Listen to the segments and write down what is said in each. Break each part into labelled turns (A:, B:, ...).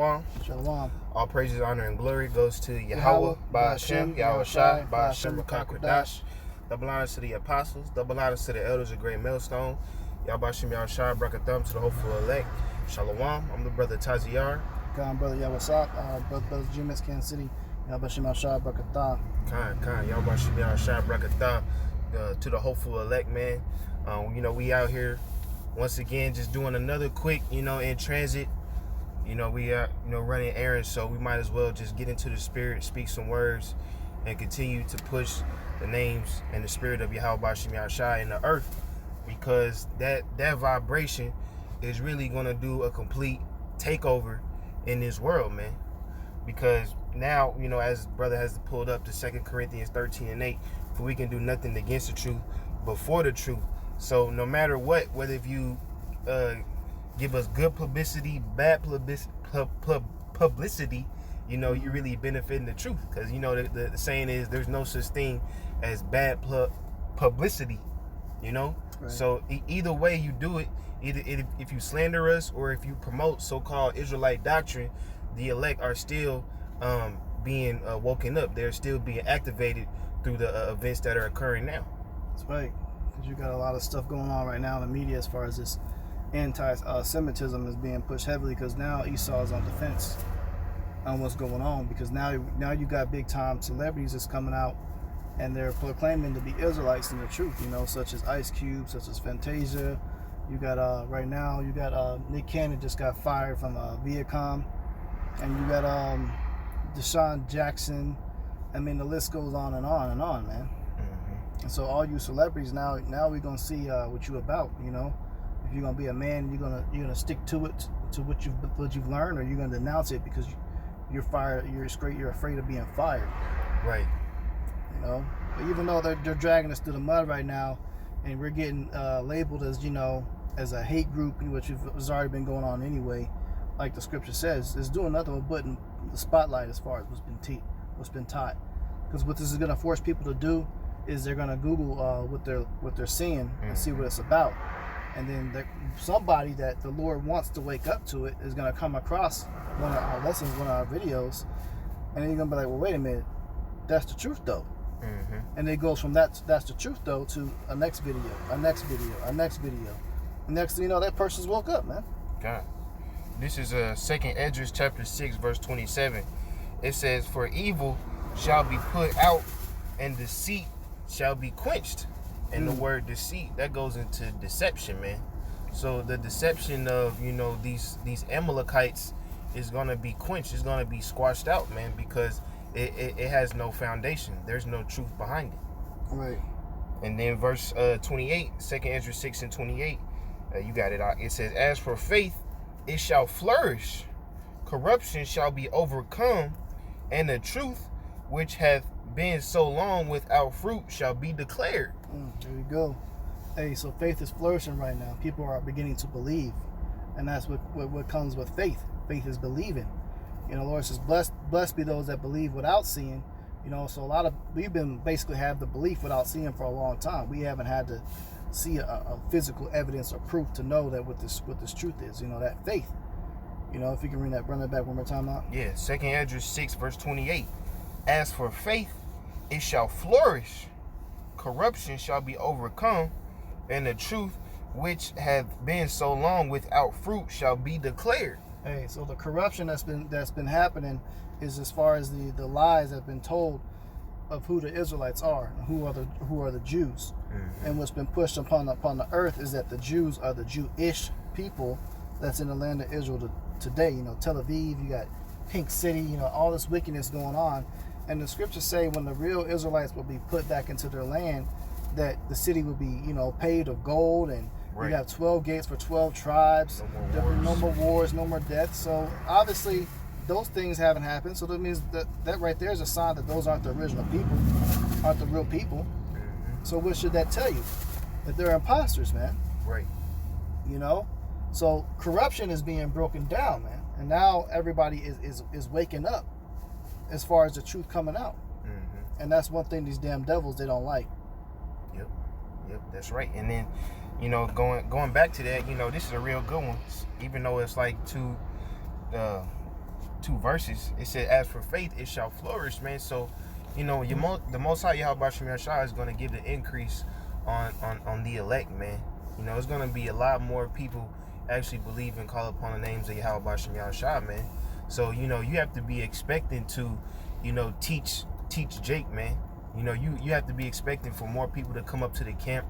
A: Shalom.
B: All praises, honor, and glory goes to Yahweh, Ba'ashem, Yahweh Shai, Ba'ashem, Rakakwadash. Double honors to the apostles, double honors to the elders of Great Millstone. Yahweh Ba'ashem, Yahweh Shai, Brakathum to the hopeful elect. Shalom. I'm the brother Taziar.
A: Khan, brother Yahweh Sak, brother Jimis, Kansas City. Yahweh Ba'ashem, Yahweh Shai, Brakathum.
B: Khan, Yahweh Ba'ashem, Yahweh Shai, Brakathum to the hopeful elect, man. We out here once again just doing another quick, in transit. We are, running errands, so we might as well just get into the spirit, speak some words, and continue to push the names and the spirit of Yahweh Ba'ashem Yahweh Shai in the earth, because that vibration is really going to do a complete takeover in this world, man. Because now, as brother has pulled up to 2 Corinthians 13:8, for we can do nothing against the truth, but for the truth. So no matter what, whether if you give us good publicity, bad publicity, you're really benefiting the truth. Because, the saying is there's no such thing as bad publicity, Right. So either way you do it, either if you slander us or if you promote so-called Israelite doctrine, the elect are still being woken up. They're still being activated through the events that are occurring now.
A: That's right. Because you got a lot of stuff going on right now in the media as far as this anti-Semitism is being pushed heavily, because now Esau is on defense on what's going on, because now you got big time celebrities that's coming out and they're proclaiming to be Israelites in the truth, such as Ice Cube, such as Fantasia. You got right now you got Nick Cannon just got fired from Viacom, and you got Deshaun Jackson. I mean, the list goes on and on and on, man. Mm-hmm. And so all you celebrities now we're gonna see what you about, If you're gonna be a man, you're gonna stick to it, to what you've learned, or you're gonna denounce it because you're fired. You're afraid of being fired.
B: Right.
A: But even though they're dragging us through the mud right now, and we're getting labeled as as a hate group, which has already been going on anyway, like the scripture says, it's doing nothing but putting the spotlight as far as what's been taught. Because what this is gonna force people to do is they're gonna Google what they're seeing and see what it's about. And then somebody that the Lord wants to wake up to it is going to come across one of our lessons, one of our videos, and then you're going to be like, well, wait a minute, that's the truth, though. Mm-hmm. And it goes from that's the truth, though, to a next video, a next video, a next video. And next thing you know, that person's woke up, man.
B: God. This is 2 Esdras chapter 6, verse 27. It says, for evil shall be put out, and deceit shall be quenched. And the word deceit, that goes into deception, man. So the deception of, these Amalekites is going to be quenched. It's going to be squashed out, man, because it has no foundation. There's no truth behind it.
A: Right.
B: And then verse 28, 2 Esdras 6 and 28, you got it out. It says, as for faith, it shall flourish. Corruption shall be overcome, and the truth, which hath been so long without fruit, shall be declared.
A: There you go. Hey, so faith is flourishing right now. People are beginning to believe, and that's what comes with faith. Faith is believing. The Lord says, blessed be those that believe without seeing. So we've been basically have the belief without seeing for a long time. We haven't had to see a physical evidence or proof to know that what this truth is. That faith. If you can run that back one more time out.
B: Yeah, 2 Esdras 6 verse 28. As for faith, it shall flourish. Corruption shall be overcome, and the truth, which hath been so long without fruit, shall be declared.
A: Hey, so the corruption that's been happening is as far as the lies that have been told of who the Israelites are and who are the Jews. Mm-hmm. And what's been pushed upon the earth is that the Jews are the Jewish people that's in the land of Israel today. Tel Aviv, you got Pink City, all this wickedness going on. And the scriptures say when the real Israelites will be put back into their land, that the city will be, paved of gold, and right. You have 12 gates for 12 tribes. No more wars, no more death. So obviously those things haven't happened. So that means that right there is a sign that those aren't the original people, aren't the real people. Mm-hmm. So what should that tell you? That they're imposters, man.
B: Right.
A: So corruption is being broken down, man. And now everybody is waking up as far as the truth coming out. Mm-hmm. And that's one thing these damn devils, they don't like.
B: Yep, that's right. And then, going back to that, this is a real good one. Even though it's like two two verses, it said, "As for faith, it shall flourish," man. So, you know, the Most High Yahweh Shem Yahshua is going to give the increase on the elect, man. You know, it's going to be a lot more people actually believe and call upon the names of Yahweh Shem Yahshua, man. So, you know, you have to be expecting to, you know, teach Jake, man. You know, you have to be expecting for more people to come up to the camp,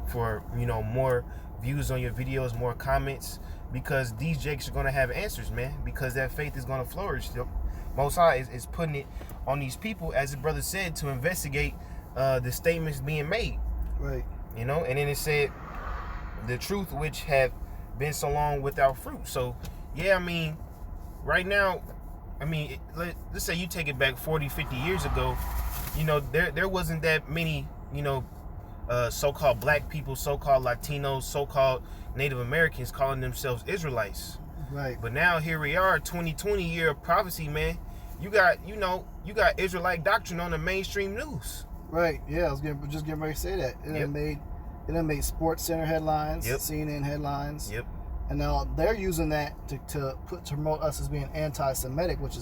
B: for, you know, more views on your videos, more comments, because these Jakes are going to have answers, man, because that faith is going to flourish. The Most High is putting it on these people, as the brother said, to investigate the statements being made.
A: Right.
B: You know, and then it said, the truth which have been so long without fruit. So, yeah, I mean, right now, I mean, let's say you take it back 40, 50 years ago, you know, there wasn't that many, you know, so-called black people, so-called Latinos, so-called Native Americans calling themselves Israelites.
A: Right.
B: But now here we are, 2020 year of prophecy, man. You got Israelite doctrine on the mainstream news.
A: Right. Yeah, I was just getting ready to say that. It done made Sports Center headlines, CNN headlines.
B: Yep.
A: And now they're using that to promote us as being anti-Semitic, which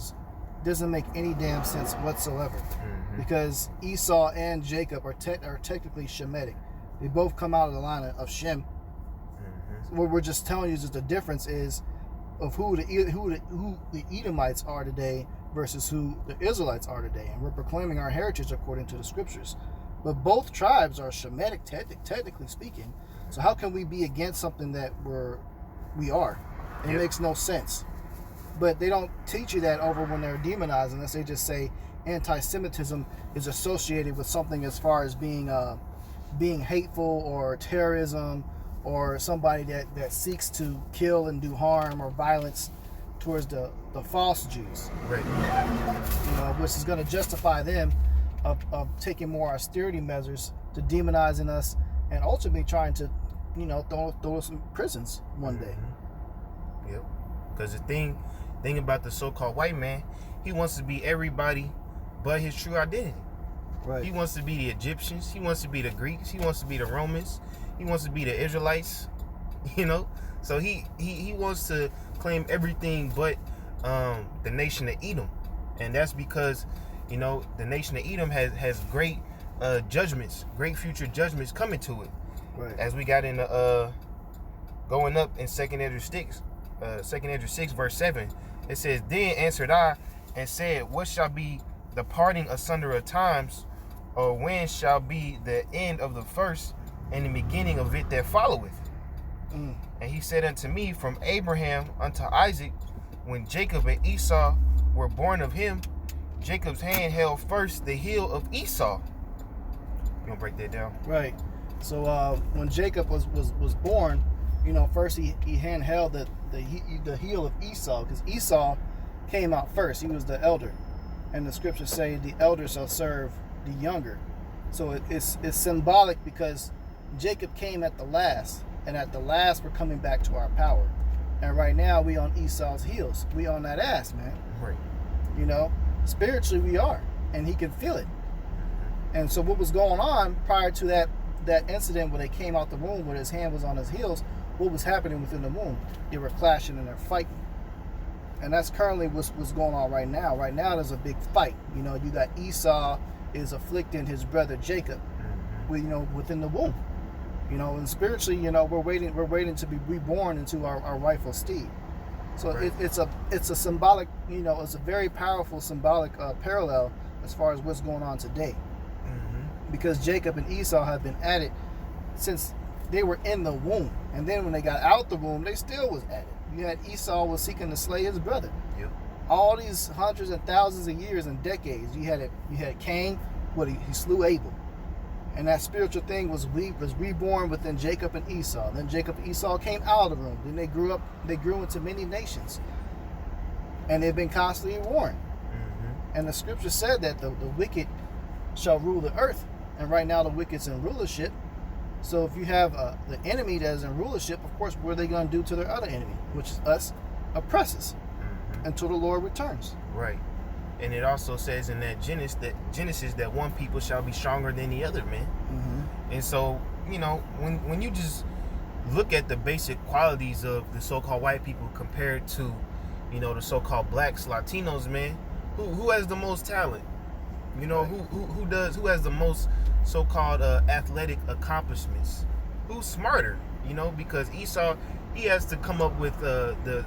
A: doesn't make any damn sense whatsoever.
B: Mm-hmm.
A: Because Esau and Jacob are technically Shemitic. They both come out of the line of Shem.
B: Mm-hmm.
A: So what we're just telling you is just the difference is of who the Edomites are today versus who the Israelites are today, and we're proclaiming our heritage according to the scriptures. But both tribes are Shemitic, technically speaking. So how can we be against something that we are? And it makes no sense. But they don't teach you that over when they're demonizing us. They just say anti-Semitism is associated with something as far as being hateful or terrorism, or somebody that seeks to kill and do harm or violence towards the false Jews.
B: Right.
A: You know, which is going to justify them of taking more austerity measures to demonizing us and ultimately trying to, you know, throw us in prisons one day.
B: Yep. Because the thing about the so-called white man, he wants to be everybody but his true identity.
A: Right.
B: He wants to be the Egyptians. He wants to be the Greeks. He wants to be the Romans. He wants to be the Israelites. You know? So he wants to claim everything but the nation of Edom. And that's because, you know, the nation of Edom has great judgments, great future judgments coming to it.
A: Right.
B: As we got in the going up in 2nd Ezra 6 verse 7, it says, "Then answered I and said, what shall be the parting asunder of times, or when shall be the end of the first and the beginning of it that followeth? And he said unto me, from Abraham unto Isaac, when Jacob and Esau were born of him, Jacob's hand held first the heel of Esau." You gonna break that down?
A: Right. So when Jacob was born, you know, first he handheld the heel of Esau, because Esau came out first. He was the elder, and the scriptures say the elder shall serve the younger. So it's symbolic, because Jacob came at the last, and at the last we're coming back to our power. And right now we on Esau's heels. We on that ass, man.
B: Right.
A: You know, spiritually we are, and he can feel it. And so what was going on prior to that incident where they came out the womb, where his hand was on his heels, what was happening within the womb? They were clashing and they're fighting. And that's currently what's going on right now. Right now there's a big fight. You know, you got Esau is afflicting his brother Jacob, within the womb. You know, and spiritually, you know, we're waiting to be reborn into our rightful steed. So
B: right.
A: it's a symbolic, you know, it's a very powerful symbolic parallel as far as what's going on today. Because Jacob and Esau have been at it since they were in the womb, and then when they got out the womb, they still was at it. You had Esau was seeking to slay his brother.
B: Yep.
A: All these hundreds and thousands of years and decades, you had Cain, he slew Abel, and that spiritual thing was reborn within Jacob and Esau. Then Jacob and Esau came out of the womb. Then they grew into many nations, and they've been constantly warring. And the scripture said that the wicked shall rule the earth. And right now the wicked's in rulership. So if you have the enemy that is in rulership, of course, what are they going to do to their other enemy, which is us, oppress us, until the Lord returns.
B: Right. And it also says in that Genesis that one people shall be stronger than the other, man. And so, you know, when you just look at the basic qualities of the so-called white people compared to, you know, the so-called blacks, Latinos, man, who has the most talent? You know, who has the most so-called athletic accomplishments? Who's smarter? You know, because Esau, he has to come up with the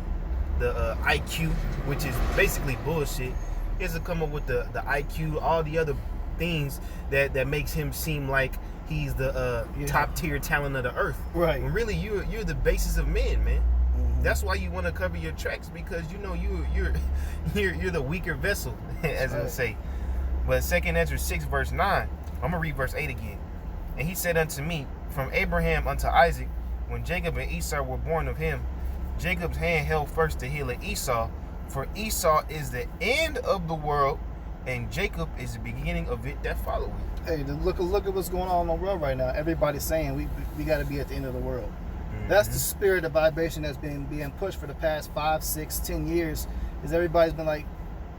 B: IQ, which is basically bullshit. He has to come up with the IQ, all the other things that makes him seem like he's the top tier talent of the earth.
A: Right.
B: When really you're the basis of men, man. That's why you want to cover your tracks, because you know you're the weaker vessel, as it would say. But 2 Ezra 6 verse 9, I'm gonna read verse 8 again. And he said unto me, from Abraham unto Isaac, when Jacob and Esau were born of him, Jacob's hand held first the heel of Esau, for Esau is the end of the world, and Jacob is the beginning of it that followeth.
A: Hey, look at what's going on in the world right now. Everybody's saying we got to be at the end of the world. That's the spirit of vibration that's been being pushed for the past 5, 6, 10 years. Is everybody's been like,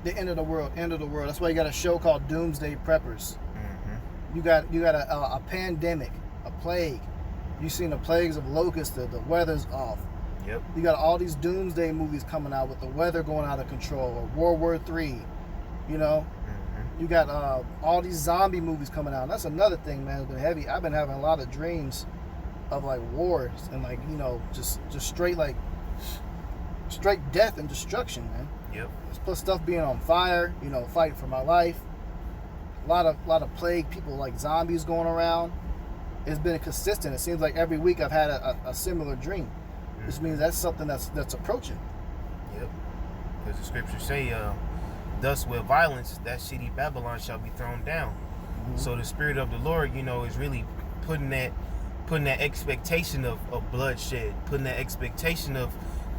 A: the end of the world, end of the world. That's why you got a show called Doomsday Preppers. You got a pandemic, a plague. You've seen the plagues of locusts. The weather's off.
B: Yep.
A: You got all these doomsday movies coming out with the weather going out of control, or World War III. You know, you got all these zombie movies coming out. And that's another thing, man. It's been heavy. I've been having a lot of dreams of like wars and like, you know, just straight death and destruction, man.
B: Yep.
A: Plus stuff being on fire, you know, fighting for my life. A lot of plague, people like zombies going around. It's been consistent. It seems like every week I've had a similar dream, which means that's something that's approaching.
B: Yep. Because the scriptures say, thus with violence, that city Babylon shall be thrown down. So the spirit of the Lord, you know, is really putting that expectation of bloodshed, putting that expectation of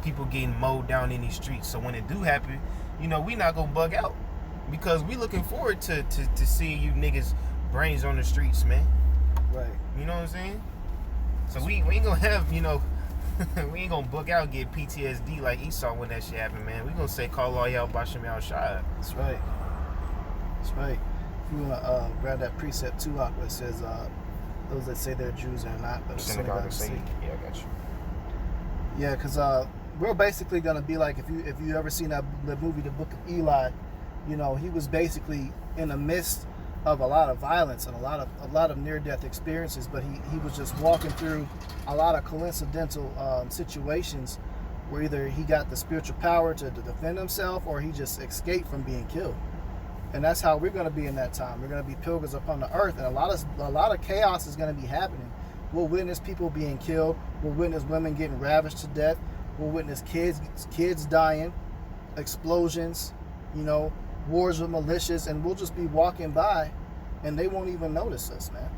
B: people getting mowed down in these streets. So when it do happen, you know, we not gonna bug out, because we looking forward to seeing you niggas brains on the streets, man.
A: Right.
B: You know what I'm saying? So we ain't gonna have, you know, we ain't gonna bug out and get PTSD like Esau when that shit happen, man. We gonna say call all y'all Bashem Yahweh Shai.
A: That's right. That's right. If you wanna grab that precept too, where it says those that say they're Jews are not, but
B: synagogue of Satan. Yeah, I got you.
A: Yeah, because we're basically gonna be like, if you ever seen the movie The Book of Eli, you know, he was basically in the midst of a lot of violence and a lot of near-death experiences, but he was just walking through a lot of coincidental situations where either he got the spiritual power to defend himself, or he just escaped from being killed. And that's how we're going to be in that time. We're going to be pilgrims upon the earth, and a lot of chaos is going to be happening. We'll witness people being killed. We'll witness women getting ravished to death. We'll witness kids dying, explosions, you know, wars with militias, and we'll just be walking by, and they won't even notice us, man.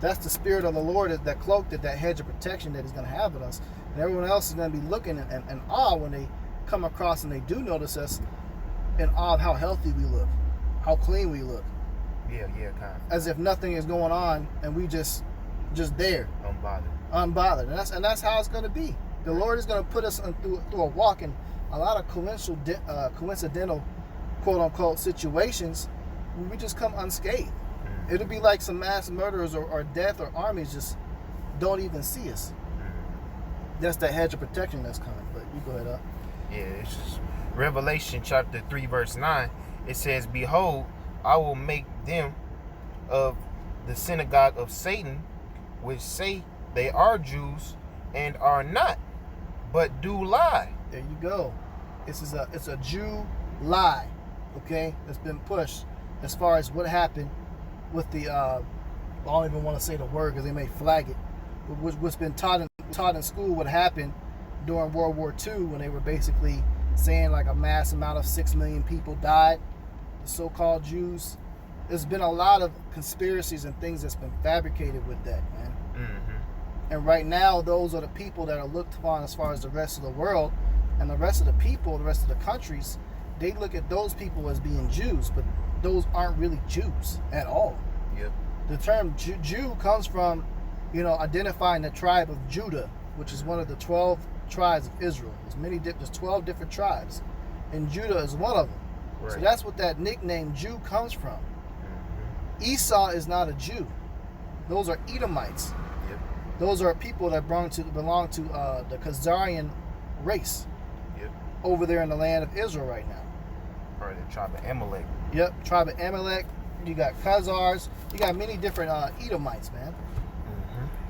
A: That's the spirit of the Lord, that cloak, that hedge of protection that He's going to have with us. And everyone else is going to be looking in awe when they come across and they do notice us, in awe of how healthy we look, how clean we look.
B: Yeah, kind of.
A: As if nothing is going on, and we just there, unbothered. And that's how it's going to be. The Lord is going to put us through a walk in a lot of coincidental, quote unquote, situations where we just come unscathed. It'll be like some mass murderers or death or armies just don't even see us. That's the hedge of protection that's coming. But you go ahead up.
B: Yeah, it's just Revelation chapter 3 verse 9. It says, behold, I will make them of the synagogue of Satan, which say they are Jews and are not, but do lie.
A: There you go. It's a Jew lie, okay? That's been pushed as far as what happened with the I don't even want to say the word because they may flag it. But what's been taught in school, what happened during World War II, when they were basically saying like a mass amount of 6 million people died, the so-called Jews. There's been a lot of conspiracies and things that's been fabricated with that, man. And right now, those are the people that are looked upon as far as the rest of the world, and the rest of the people, the rest of the countries, they look at those people as being Jews, but those aren't really Jews at all.
B: Yep.
A: The term Jew comes from, you know, identifying the tribe of Judah, which is one of the 12 tribes of Israel. There's 12 different tribes, and Judah is one of them. Right. So that's what that nickname Jew comes from. Esau is not a Jew. Those are Edomites.
B: Yep.
A: Those are people that belong to the Khazarian race.
B: Yep.
A: over there in the land of Israel right now.
B: Or the tribe of Amalek.
A: Yep, tribe of Amalek. You got Khazars. You got many different Edomites, man.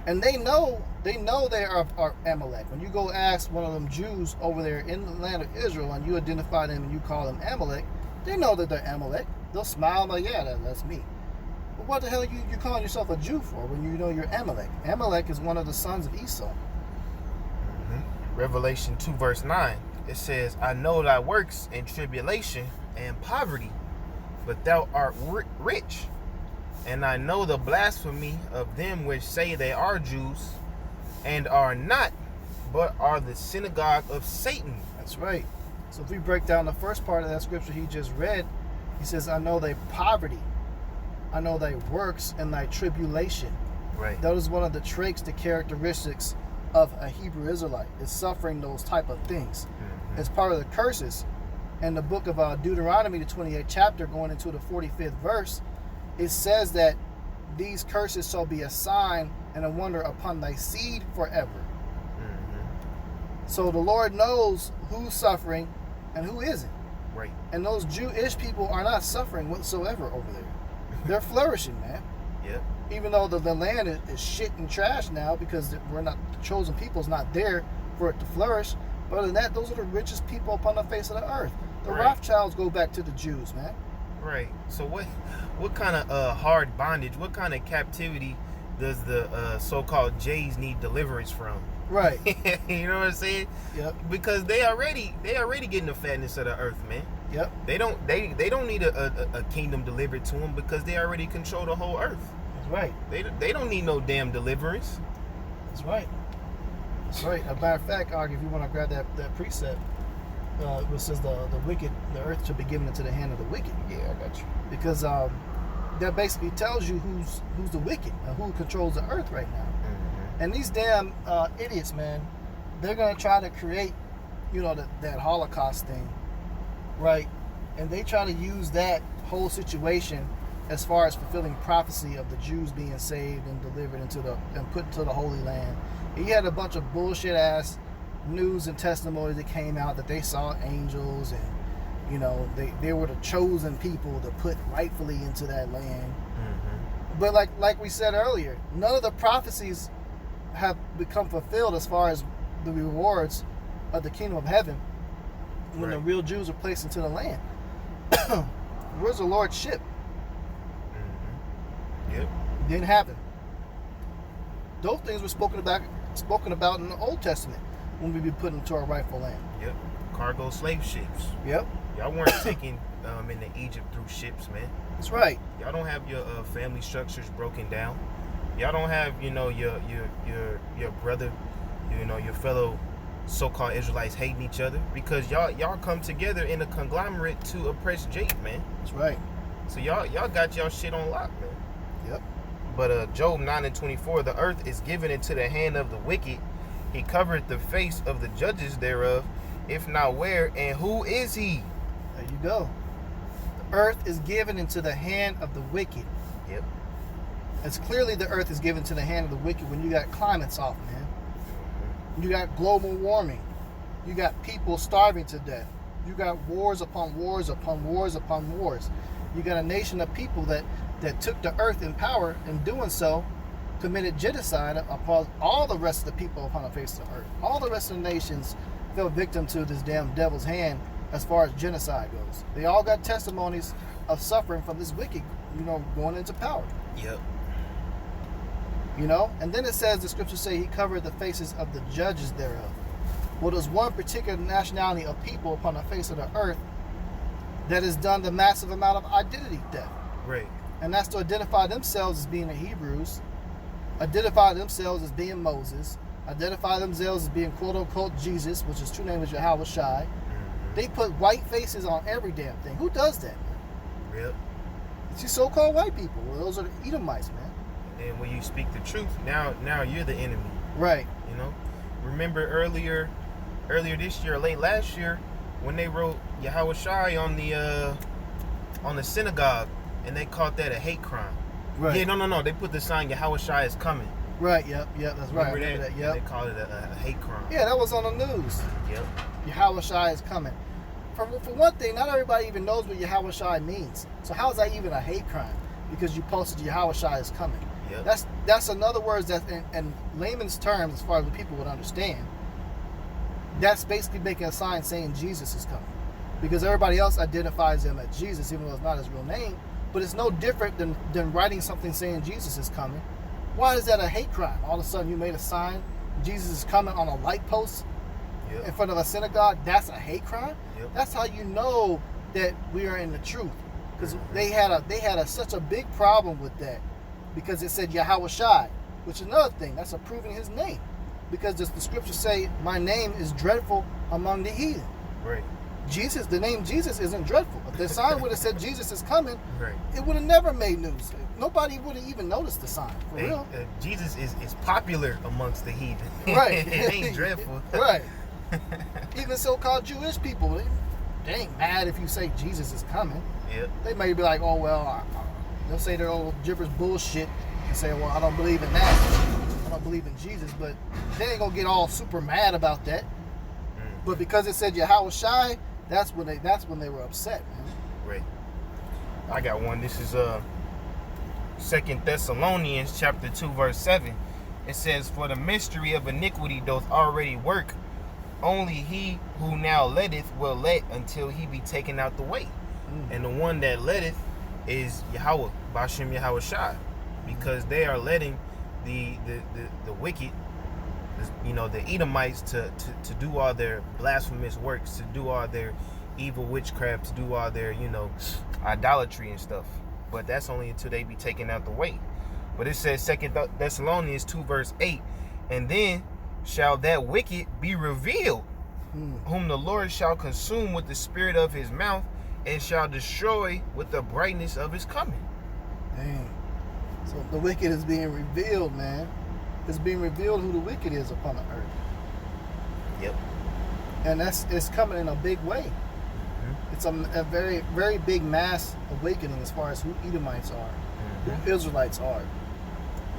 A: And they know they are Amalek. When you go ask one of them Jews over there in the land of Israel and you identify them and you call them Amalek, they know that they're Amalek. They'll smile like, yeah, that's me. But what the hell are you calling yourself a Jew for when you know you're Amalek? Amalek is one of the sons of Esau.
B: Revelation 2 verse 9, it says, I know thy works and tribulation and poverty, but thou art rich. And I know the blasphemy of them which say they are Jews and are not, but are the synagogue of Satan.
A: That's right. So if we break down the first part of that scripture he just read, he says, I know thy poverty, I know thy works and thy tribulation.
B: Right.
A: That is one of the traits, the characteristics of a Hebrew Israelite, is suffering those type of things. It's part of the curses. In the book of Deuteronomy, the 28th chapter, going into the 45th verse, it says that these curses shall be a sign and a wonder upon thy seed forever. So the Lord knows who's suffering and who isn't.
B: Right.
A: And those Jewish people are not suffering whatsoever over there. They're flourishing, man.
B: Yep.
A: Even though the land is shit and trash now because we're not, the chosen people's not there for it to flourish. But other than that, those are the richest people upon the face of the earth. The
B: Right.
A: Rothschilds go back to the Jews, man.
B: Right. So what kind of hard bondage, what kind of captivity does the so-called Jays need deliverance from?
A: Right.
B: You know what I'm saying?
A: Yep.
B: Because they already getting the fatness of the earth, man.
A: Yep.
B: They don't need a kingdom delivered to them because they already control the whole earth.
A: That's right.
B: They don't need no damn deliverance.
A: That's right. That's right. As a matter of fact, Og, if you want to grab that precept, which says the earth should be given into the hand of the wicked.
B: Yeah, I got you.
A: Because that basically tells you who's the wicked and who controls the earth right now. And these damn idiots, man, they're gonna try to create, that Holocaust thing, right? And they try to use that whole situation as far as fulfilling prophecy of the Jews being saved and delivered and put into the Holy Land. And you had a bunch of bullshit ass news and testimonies that came out that they saw angels and they were the chosen people to put rightfully into that land. But like we said earlier, none of the prophecies have become fulfilled as far as the rewards of the kingdom of heaven when the real Jews are placed into the land. Where's the Lord's ship?
B: Yep.
A: Didn't happen. Those things were spoken about in the Old Testament when we be put into our rightful land.
B: Yep. Cargo slave ships.
A: Yep.
B: Y'all weren't taken into Egypt through ships, man.
A: That's right.
B: Y'all don't have your family structures broken down. Y'all don't have your brother, your fellow so-called Israelites hating each other because y'all come together in a conglomerate to oppress Jake, man.
A: That's right.
B: So y'all got y'all shit on lock, man.
A: Yep.
B: But Job 9:24, the earth is given into the hand of the wicked. He covered the face of the judges thereof. If not, where and who is he?
A: There you go. The earth is given into the hand of the wicked.
B: Yep.
A: It's clearly the earth is given to the hand of the wicked when you got climates off, man. You got global warming. You got people starving to death. You got wars upon wars upon wars upon wars. You got a nation of people that took the earth in power, and doing so, committed genocide upon all the rest of the people upon the face of the earth. All the rest of the nations fell victim to this damn devil's hand as far as genocide goes. They all got testimonies of suffering from this wicked, going into power.
B: Yep.
A: And then it says, the scriptures say he covered the faces of the judges thereof. Well, there's one particular nationality of people upon the face of the earth that has done the massive amount of identity theft.
B: Right.
A: And that's to identify themselves as being the Hebrews, identify themselves as being Moses, identify themselves as being quote-unquote Jesus, which his true name is Yahweh Shai. They put white faces on every damn thing. Who does that, man?
B: Yep.
A: It's these so-called white people. Well, those are the Edomites, man.
B: And when you speak the truth, now you're the enemy.
A: Right.
B: Remember earlier this year, late last year, when they wrote Yahweh Shai on the synagogue, and they called that a hate crime.
A: Right.
B: Yeah, no. They put the sign Yahweh Shai is coming.
A: Right. Yep. That's right. I remember that. Yep.
B: They called it a hate crime.
A: Yeah, that was on the news.
B: Yep.
A: Yahushua is coming. For one thing, not everybody even knows what Yahushua means. So how is that even a hate crime? Because you posted Yahushua is coming.
B: Yep.
A: That's another words that in layman's terms, as far as the people would understand, that's basically making a sign saying Jesus is coming. Because everybody else identifies him as Jesus, even though it's not his real name. But it's no different than writing something saying Jesus is coming. Why is that a hate crime? All of a sudden you made a sign, Jesus is coming, on a light post in front of a synagogue. That's a hate crime?
B: Yep.
A: That's how you know that we are in the truth. Because they had such a big problem with that. Because it said Yahushua, which is another thing. That's approving his name. Because the scriptures say, my name is dreadful among the heathen.
B: Right.
A: Jesus, the name Jesus isn't dreadful. If the sign would have said Jesus is coming,
B: right,
A: it would have never made news. Nobody would have even noticed the sign. For real.
B: Jesus is popular amongst the heathen.
A: Right.
B: It ain't dreadful.
A: Right. Even so-called Jewish people, they ain't mad if you say Jesus is coming.
B: Yep.
A: They may be like, oh, well, they'll say their old gibberish bullshit and say, well, I don't believe in that. I don't believe in Jesus. But they ain't going to get all super mad about that. But because it said Yahushua, that's when they were upset, man.
B: Right. I got one. This is 2 Thessalonians chapter 2, verse 7. It says, for the mystery of iniquity doth already work. Only he who now letteth will let until he be taken out the way. And the one that letteth is Yahweh, Bashem Yahushua. Because they are letting the wicked, the Edomites to do all their blasphemous works, to do all their evil witchcraft, to do all their, idolatry and stuff. But that's only until they be taken out the way. But it says 2 Thessalonians 2 verse 8, and then shall that wicked be revealed, whom the Lord shall consume with the spirit of his mouth, and shall destroy with the brightness of his coming.
A: Dang. So the wicked is being revealed, man. It's being revealed who the wicked is upon the earth.
B: Yep.
A: And it's coming in a big way. It's a very, very big mass awakening as far as who Edomites are, who Israelites are.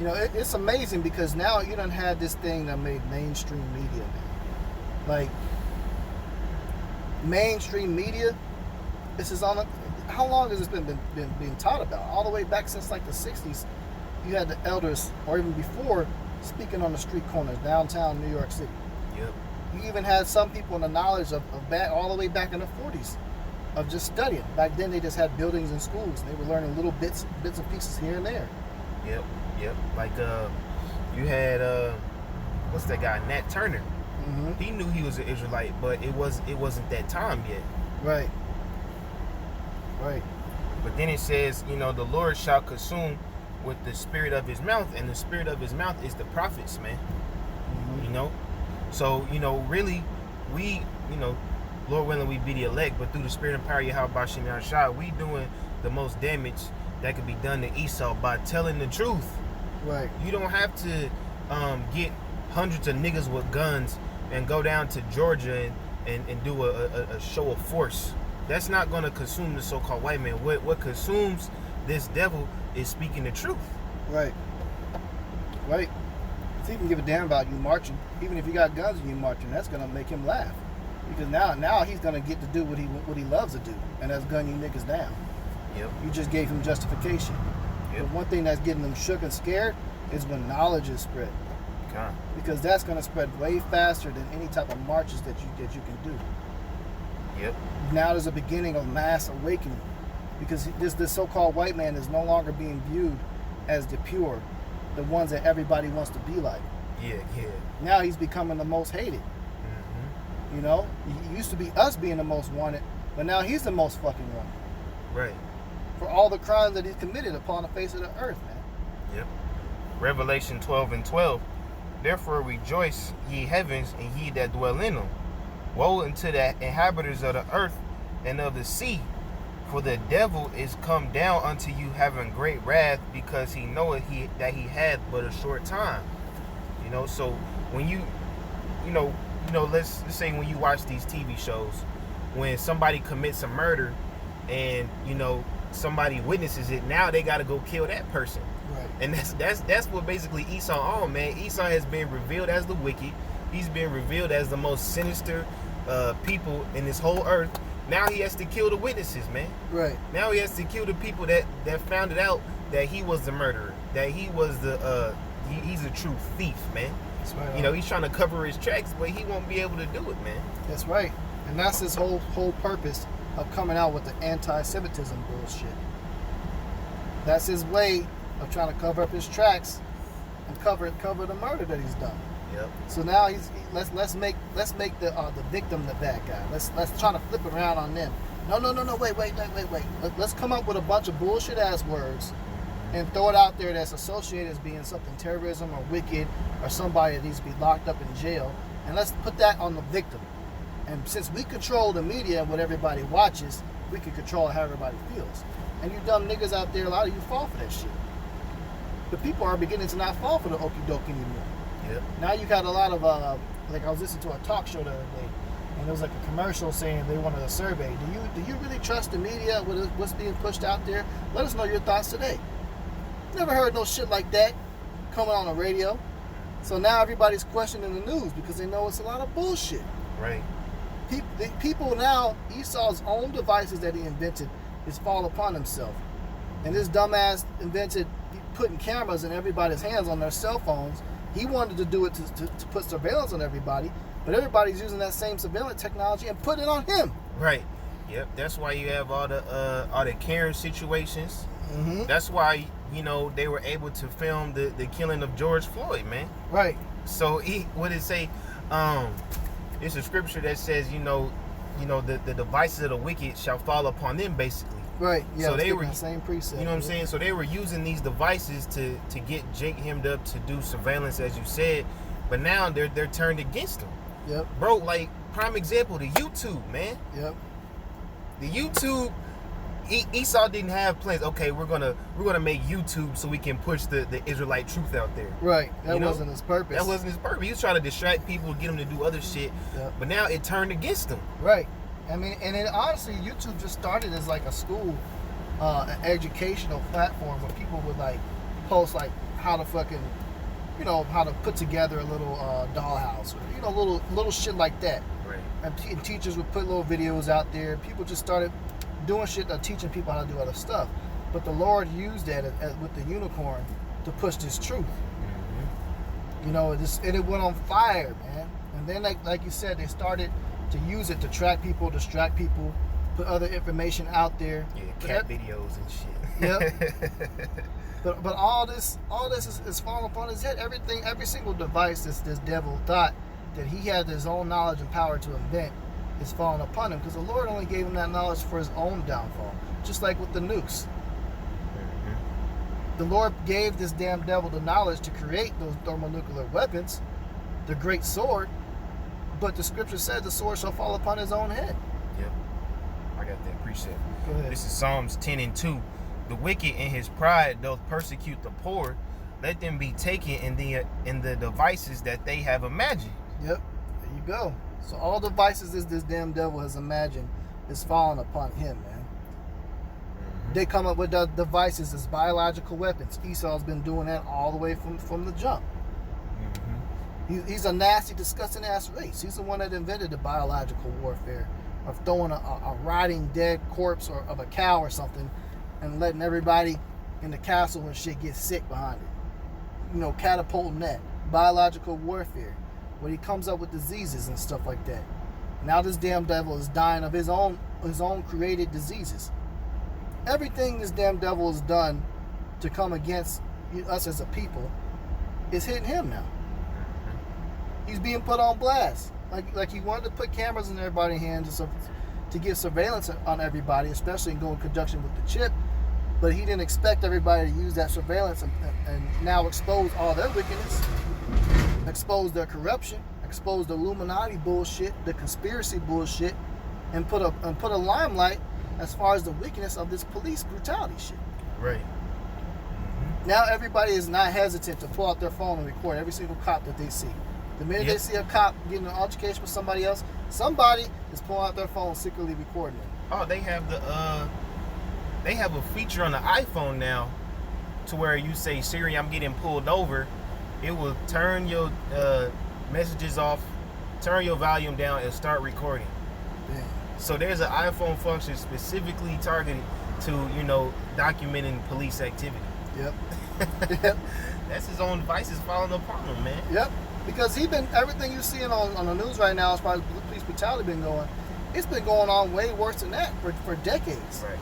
A: It's amazing because now you done had this thing that made mainstream media, man. Like, mainstream media, this is on how long has this been being taught about? All the way back since like the 60s, you had the elders, or even before, speaking on the street corners, downtown New York City.
B: Yep.
A: You even had some people in the knowledge of back all the way back in the 40s of just studying. Back then they just had buildings and schools. And they were learning little bits and pieces here and there.
B: Yep. Like you had what's that guy, Nat Turner? He knew he was an Israelite, but it wasn't that time yet.
A: Right.
B: But then it says, the Lord shall consume with the spirit of his mouth, and the spirit of his mouth is the prophets, man. So, really, we, Lord willing, we be the elect, but through the spirit and power of Yahweh Bashem Yahushua, we doing the most damage that could be done to Esau by telling the truth.
A: Right.
B: You don't have to get hundreds of niggas with guns and go down to Georgia and do a show of force. That's not going to consume the so-called white man. What consumes this devil is speaking the truth. Right.
A: If he can give a damn about you marching, even if you got guns and you marching, that's going to make him laugh. Because now he's going to get to do what he loves to do, and that's gun you niggas down.
B: Yep.
A: You just gave him justification. But one thing that's getting them shook and scared is when knowledge is spread.
B: Okay.
A: Because that's going to spread way faster than any type of marches that you can do.
B: Yep.
A: Now there's a beginning of mass awakening, because this so-called white man is no longer being viewed as the pure, the ones that everybody wants to be like.
B: Yeah.
A: Now he's becoming the most hated. It used to be us being the most wanted, but now he's the most fucking wanted.
B: Right.
A: For all the crimes that he's committed upon the face of the earth, man.
B: Yep. Revelation 12:12. Therefore rejoice, ye heavens, and ye that dwell in them. Woe unto the inhabitants of the earth and of the sea, for the devil is come down unto you having great wrath, because he knoweth that he hath but a short time. So when let's say when you watch these TV shows, when somebody commits a murder and somebody witnesses it, now they got to go kill that person.
A: Right.
B: And that's what basically Esau on, man. Esau has been revealed as the wicked. He's been revealed as the most sinister people in this whole earth. Now he has to kill the witnesses, man.
A: Right.
B: Now he has to kill the people that found it out that he was the murderer, that he was the he's a true thief, man.
A: That's right.
B: You know, he's trying to cover his tracks, but he won't be able to do it, man.
A: That's right. And that's his whole purpose of coming out with the anti-Semitism bullshit. That's his way of trying to cover up his tracks and cover the murder that he's done.
B: Yep.
A: So now let's make the victim the bad guy. Let's try to flip it around on them. No, wait. Let's come up with a bunch of bullshit ass words and throw it out there that's associated as being something terrorism or wicked or somebody that needs to be locked up in jail, and let's put that on the victim. And since we control the media and what everybody watches, we can control how everybody feels. And you dumb niggas out there, a lot of you fall for that shit. The people are beginning to not fall for the okie doke anymore.
B: Yep.
A: Now you got a lot of like I was listening to a talk show the other day, and there was like a commercial saying they wanted a survey. Do you really trust the media with what's being pushed out there? Let us know your thoughts today. Never heard no shit like that coming on the radio. So now everybody's questioning the news because they know it's a lot of bullshit.
B: Right.
A: People now, Esau's own devices that he invented is fall upon himself. And this dumbass invented putting cameras in everybody's hands on their cell phones. He wanted to do it to put surveillance on everybody, but everybody's using that same surveillance technology and put it on him.
B: Right. Yep. That's why you have all the Karen situations.
A: Mm-hmm.
B: That's why, you know, they were able to film the killing of George Floyd, man.
A: Right.
B: So what did it say? It's a scripture that says, you know, the devices of the wicked shall fall upon them, basically.
A: Right. Yeah.
B: So they were
A: the same precept.
B: You know what I'm saying? So they were using these devices to get Jake hemmed up to do surveillance, as you said, but now they're turned against him.
A: Yep.
B: Bro, like prime example, the YouTube, man.
A: Yep.
B: The YouTube. Esau didn't have plans. Okay, we're gonna make YouTube so we can push the Israelite truth out there.
A: Right. That wasn't his purpose.
B: That wasn't his purpose. He was trying to distract people, get them to do other shit.
A: Yep.
B: But now it turned against him.
A: Right. I mean, and it honestly, YouTube just started as like a school, an educational platform where people would like post like how to fucking, you know, how to put together a little dollhouse or, you know, little shit like that.
B: Right.
A: And teachers would put little videos out there. People just started doing shit, teaching people how to do other stuff. But the Lord used that with the unicorn to push this truth.
B: Mm-hmm.
A: You know, it went on fire, man. And then, like you said, they started to use it to track people, distract people, put other information out there.
B: Yeah, cat videos and shit.
A: Yep. but all this is falling upon his head. Every single device this devil thought that he had his own knowledge and power to invent is falling upon him, because the Lord only gave him that knowledge for his own downfall. Just like with the nukes.
B: Mm-hmm.
A: The Lord gave this damn devil the knowledge to create those thermonuclear weapons, the great sword, but the scripture said the sword shall fall upon his own head.
B: Yep. I got that precept.
A: Go ahead.
B: This is Psalms 10:2. The wicked in his pride doth persecute the poor. Let them be taken in the devices that they have imagined.
A: Yep. There you go. So all the devices this damn devil has imagined is falling upon him, man.
B: Mm-hmm.
A: They come up with the devices as biological weapons. Esau's been doing that all the way from the jump.
B: Mm-hmm.
A: He's a nasty, disgusting ass race. He's the one that invented the biological warfare of throwing a rotting dead corpse of a cow or something and letting everybody in the castle and shit get sick behind it. You know, catapulting that. Biological warfare. Where he comes up with diseases and stuff like that. Now this damn devil is dying of his own created diseases. Everything this damn devil has done to come against us as a people is hitting him now. He's being put on blast. Like he wanted to put cameras in everybody's hands to give surveillance on everybody, especially and go in conjunction with the chip. But he didn't expect everybody to use that surveillance and now expose all their wickedness, expose their corruption, expose the Illuminati bullshit, the conspiracy bullshit, and put a limelight as far as the wickedness of this police brutality shit.
B: Right. Mm-hmm.
A: Now everybody is not hesitant to pull out their phone and record every single cop that they see. The minute they see a cop getting an altercation with somebody else, somebody is pulling out their phone secretly recording it.
B: Oh, they have they have a feature on the iPhone now to where you say, Siri, I'm getting pulled over. It will turn your messages off, turn your volume down, and start recording.
A: Damn.
B: So there's an iPhone function specifically targeted to, documenting police activity.
A: Yep. Yep.
B: That's his own devices falling apart him, man.
A: Yep. Because everything you're seeing on the news right now as far as police brutality been going, it's been going on way worse than that for decades.
B: Right.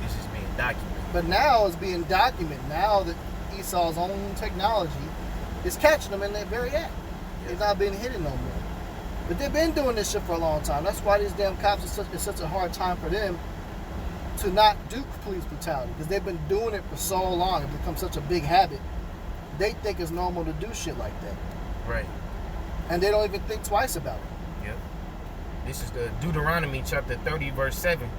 B: It's just being documented.
A: But now it's being documented. Now that Esau's own technology is catching them in that very act. They're not being hidden no more. But they've been doing this shit for a long time. That's why these damn cops, it's such a hard time for them to not do police brutality. Because they've been doing it for so long. It's become such a big habit. They think it's normal to do shit like that.
B: Right.
A: And they don't even think twice about it.
B: Yep. This is the Deuteronomy chapter 30, verse 7.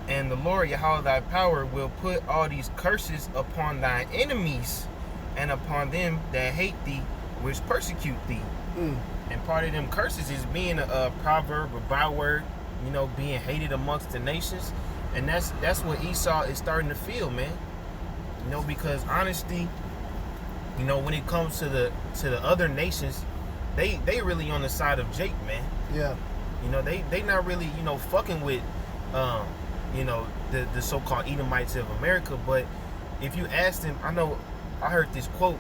B: And the Lord Yahweh thy power will put all these curses upon thy enemies and upon them that hate thee, which persecute thee. And part of them curses is being a proverb, a byword, being hated amongst the nations. And that's what Esau is starting to feel, man. Because honestly, when it comes to the other nations, they really on the side of Jake, man.
A: Yeah.
B: They not really, fucking with the so-called Edomites of America. But if you ask them, I heard this quote,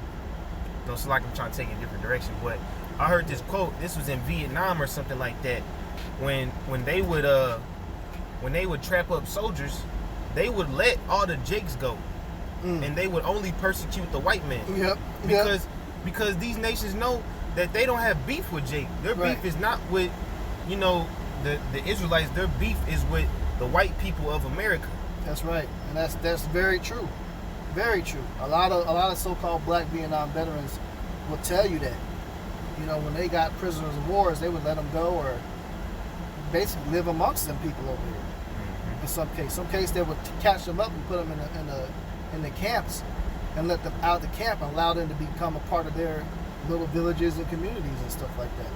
B: it's like I'm trying to take it a different direction, but I heard this quote, this was in Vietnam or something like that, when they would trap up soldiers, they would let all the Jakes go. And they would only persecute the white man.
A: Yep.
B: Because these nations know that they don't have beef with Jake. Their beef is not with, the Israelites. Their beef is with the white people of America.
A: That's right, and that's very true. Very true. A lot of so-called black Vietnam veterans will tell you that. When they got prisoners of wars, they would let them go or basically live amongst them people over here. In some case, they would catch them up and put them in the camps and let them out of the camp and allow them to become a part of their little villages and communities and stuff like that.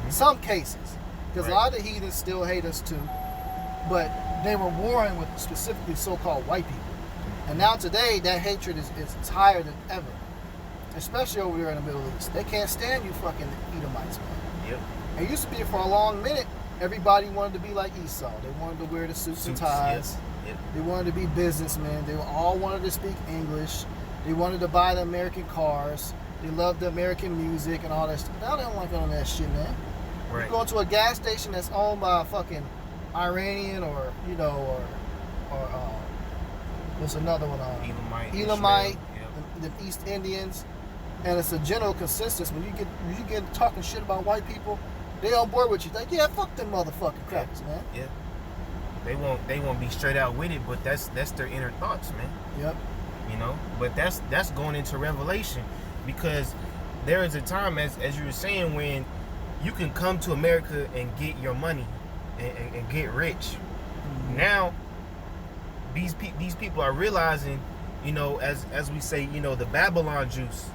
A: In some cases, because a lot of the heathens still hate us too, but they were warring with specifically so-called white people. And now today, that hatred is higher than ever, especially over here in the Middle East. They can't stand you fucking Edomites, man.
B: Yep.
A: It used to be for a long minute, everybody wanted to be like Esau. They wanted to wear the suits and ties.
B: Yep.
A: They wanted to be businessmen. They all wanted to speak English. They wanted to buy the American cars. They loved the American music and all that stuff. Now they don't like none of that shit, man.
B: Right.
A: You go into a gas station that's owned by a fucking Iranian or what's another one? Elamite, the East Indians, and it's a general consensus when you get talking shit about white people, they on board with you. Like, yeah, fuck them motherfucking crackers, man.
B: Yeah. They won't be straight out with it, but that's their inner thoughts, man.
A: Yep.
B: But that's going into Revelation, because there is a time, as you were saying, when you can come to America and get your money and get rich. Mm-hmm. Now these people are realizing, as we say, the Babylon juice.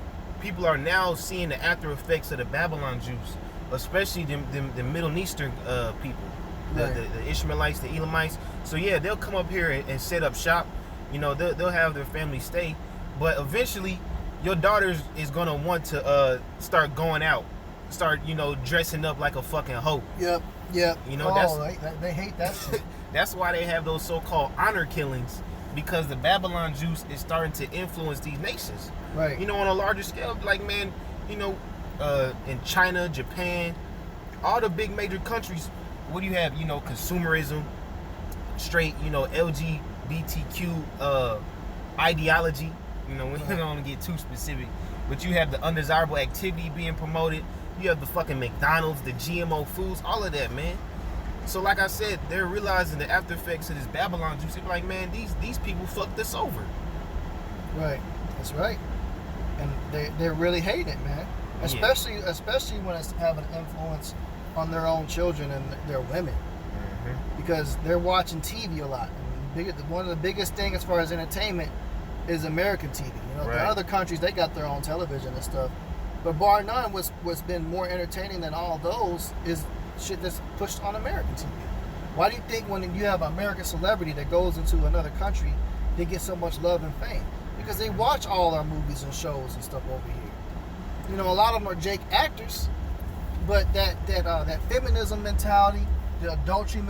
B: People are now seeing the after effects of the Babylon juice, especially the Middle Eastern people, the Ishmaelites, the Elamites. So yeah, they'll come up here and set up shop. They'll have their family stay, but eventually your daughter is gonna want to start going out, start dressing up like a fucking hoe.
A: Yep. They hate that shit.
B: That's why they have those so-called honor killings, because the Babylon juice is starting to influence these nations.
A: Right.
B: On a larger scale, like, man, in China, Japan, all the big major countries, what do you have? Consumerism, straight, LGBTQ ideology. We don't want to get too specific, but you have the undesirable activity being promoted. You have the fucking McDonald's, the GMO foods, all of that, man. So like I said, they're realizing the after effects of this Babylon juice. They're like, man, these people fucked us over.
A: Right. That's right. And they really hate it, man. Especially when it's having an influence on their own children and their women. Mm-hmm. Because they're watching TV a lot. And one of the biggest things as far as entertainment is American TV. The other countries, they got their own television and stuff. But bar none, what's been more entertaining than all those is shit that's pushed on American TV. Why do you think when you have an American celebrity that goes into another country they get so much love and fame? Because they watch all our movies and shows and stuff over here. You know, a lot of them are Jake actors, but that feminism mentality, the adultery